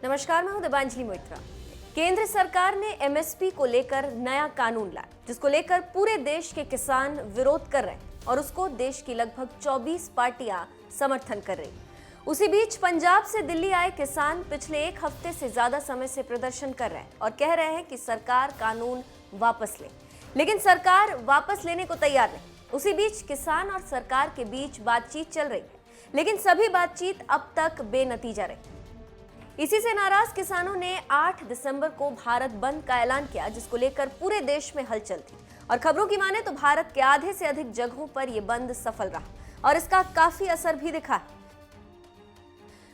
नमस्कार, मैं हूं दिबांजलि मोइत्रा। केंद्र सरकार ने एमएसपी को लेकर नया कानून लाया, जिसको लेकर पूरे देश के किसान विरोध कर रहे हैं और उसको देश की लगभग 24 पार्टियां समर्थन कर रही। उसी बीच पंजाब से दिल्ली आए किसान पिछले एक हफ्ते से ज्यादा समय से प्रदर्शन कर रहे हैं और कह रहे हैं कि सरकार कानून वापस ले, लेकिन सरकार वापस लेने को तैयार नहीं। उसी बीच किसान और सरकार के बीच बातचीत चल रही है, लेकिन सभी बातचीत अब तक बेनतीजा रही। इसी से नाराज किसानों ने 8 दिसंबर को भारत बंद का ऐलान किया, जिसको लेकर पूरे देश में हलचल थी और खबरों की माने तो भारत के आधे से अधिक जगहों पर यह बंद सफल रहा और इसका काफी असर भी दिखा है।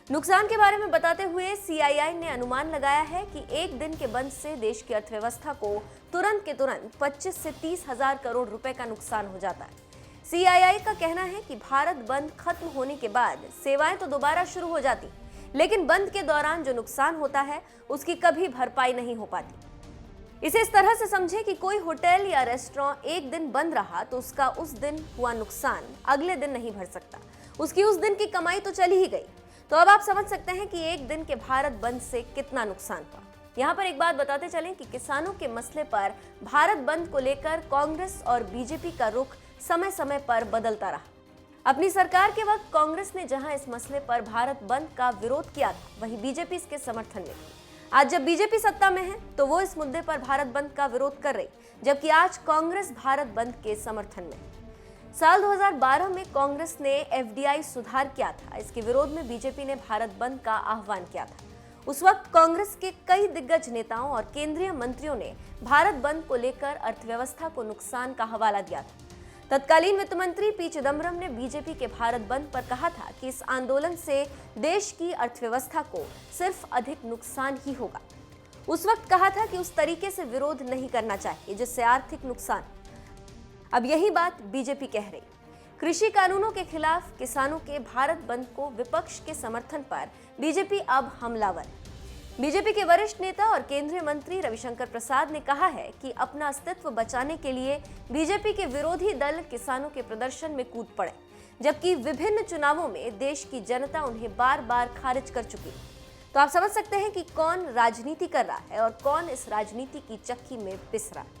नुकसान के बारे में बताते हुए सीआईआई ने अनुमान लगाया है कि एक दिन के बंद से देश की अर्थव्यवस्था को तुरंत के तुरंत 25 से 30 हजार करोड़ रुपए का नुकसान हो जाता है। सीआईआई का कहना है कि भारत बंद खत्म होने के बाद सेवाएं तो दोबारा शुरू हो जाती, लेकिन बंद के दौरान जो नुकसान होता है उसकी कभी भरपाई नहीं हो पाती। इसे इस तरह से समझे कि कोई होटल या रेस्टोरेंट एक दिन बंद रहा तो उसका उस दिन हुआ नुकसान अगले दिन नहीं भर सकता, उसकी उस दिन की कमाई तो चली ही गई। तो अब आप समझ सकते हैं कि एक दिन के भारत बंद से कितना नुकसान हुआ। यहाँ पर एक बात बताते चलें कि किसानों के मसले पर भारत बंद को लेकर कांग्रेस और बीजेपी का रुख समय समय पर बदलता रहा। अपनी सरकार के वक्त कांग्रेस ने जहां इस मसले पर भारत बंद का विरोध किया था, वहीं बीजेपी इसके समर्थन में थी। आज जब बीजेपी सत्ता में है तो वो इस मुद्दे पर भारत बंद का विरोध कर रही, जबकि आज कांग्रेस भारत बंद के समर्थन में है। साल 2012 में कांग्रेस ने एफडीआई सुधार किया था, इसके विरोध में बीजेपी ने भारत बंद का आह्वान किया था। उस वक्त कांग्रेस के कई दिग्गज नेताओं और केंद्रीय मंत्रियों ने भारत बंद को लेकर अर्थव्यवस्था को नुकसान का हवाला दिया था। तत्कालीन वित्त मंत्री पी चिदम्बरम ने बीजेपी के भारत बंद पर कहा था कि इस आंदोलन से देश की अर्थव्यवस्था को सिर्फ अधिक नुकसान ही होगा। उस वक्त कहा था कि उस तरीके से विरोध नहीं करना चाहिए जिससे आर्थिक नुकसान। अब यही बात बीजेपी कह रही। कृषि कानूनों के खिलाफ किसानों के भारत बंद को विपक्ष के समर्थन पर बीजेपी अब हमलावर। बीजेपी के वरिष्ठ नेता और केंद्रीय मंत्री रविशंकर प्रसाद ने कहा है कि अपना अस्तित्व बचाने के लिए बीजेपी के विरोधी दल किसानों के प्रदर्शन में कूद पड़े, जबकि विभिन्न चुनावों में देश की जनता उन्हें बार बार खारिज कर चुकी। तो आप समझ सकते हैं कि कौन राजनीति कर रहा है और कौन इस राजनीति की चक्की में पिस रहा है।